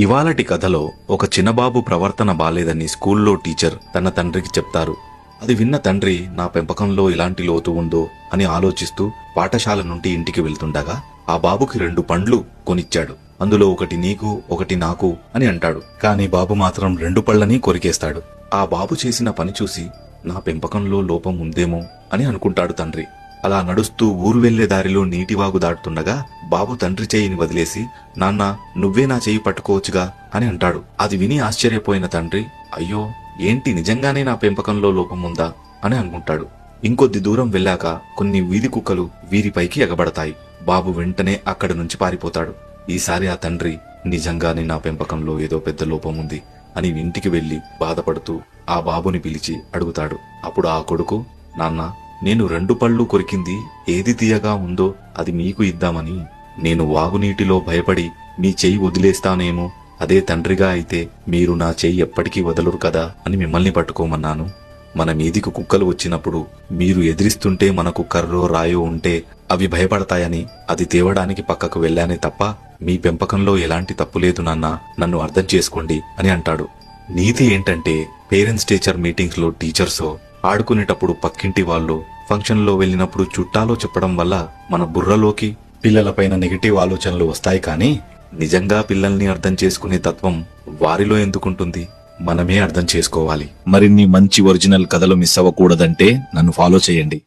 ఇవాళటి కథలో ఒక చిన్నబాబు ప్రవర్తన బాలేదని స్కూల్లో టీచర్ తన తండ్రికి చెప్తారు. అది విన్న తండ్రి నా పెంపకంలో ఇలాంటి లోతు ఉందో అని ఆలోచిస్తూ పాఠశాల నుండి ఇంటికి వెళ్తుండగా ఆ బాబుకి 2 పండ్లు కొనిచ్చాడు. అందులో ఒకటి నీకు ఒకటి నాకు అని అంటాడు. కాని బాబు మాత్రం 2 పళ్ళని కొరికేస్తాడు. ఆ బాబు చేసిన పని చూసి నా పెంపకంలో లోపం ఉందేమో అని అనుకుంటాడు తండ్రి. అలా నడుస్తూ ఊరు వెళ్లే దారిలో నీటివాగు దాటుతుండగా బాబు తండ్రి చేయిని వదిలేసి నాన్న నువ్వే నా చేయి పట్టుకోవచ్చుగా అని అంటాడు. అది విని ఆశ్చర్యపోయిన తండ్రి అయ్యో ఏంటి నిజంగానే నా పెంపకంలో లోపం ఉందా అని అనుకుంటాడు. ఇంకొద్ది దూరం వెళ్ళాక కొన్ని వీధి కుక్కలు వీరిపైకి ఎగబడతాయి. బాబు వెంటనే అక్కడి నుంచి పారిపోతాడు. ఈసారి ఆ తండ్రి నిజంగానే నా పెంపకంలో ఏదో పెద్ద లోపం ఉంది అని ఇంటికి వెళ్లి బాధపడుతూ ఆ బాబుని పిలిచి అడుగుతాడు. అప్పుడు ఆ కొడుకు నాన్న నేను 2 పళ్ళు కొరికింది ఏది తీయగా ఉందో అది మీకు ఇద్దామని. నేను వాగునీటిలో భయపడి మీ చెయ్యి వదిలేస్తానేమో, అదే తండ్రిగా అయితే మీరు నా చెయ్యి ఎప్పటికీ వదలరు కదా అని మిమ్మల్ని పట్టుకోమన్నాను. మన మీదికి కుక్కలు వచ్చినప్పుడు మీరు ఎదిరిస్తుంటే మనకు కర్రో రాయో ఉంటే అవి భయపడతాయని అది తేవడానికి పక్కకు వెళ్లానే తప్ప మీ పెంపకంలో ఎలాంటి తప్పులేదు నాన్న, నన్ను అర్థం చేసుకోండి అని అంటాడు. నీతి ఏంటంటే పేరెంట్స్ టీచర్ మీటింగ్స్ లో టీచర్సో, ఆడుకునేటప్పుడు పక్కింటి వాళ్ళు, ఫంక్షన్ లో వెళ్ళినప్పుడు చుట్టాలో చెప్పడం వల్ల మన బుర్రలోకి పిల్లలపైన నెగటివ్ ఆలోచనలు వస్తాయి. కానీ నిజంగా పిల్లల్ని అర్థం చేసుకునే తత్వం వారిలో ఎందుకుంటుంది? మనమే అర్థం చేసుకోవాలి. మరిన్ని మంచి ఒరిజినల్ కథలు మిస్ అవ్వకూడదంటే నన్ను ఫాలో చేయండి.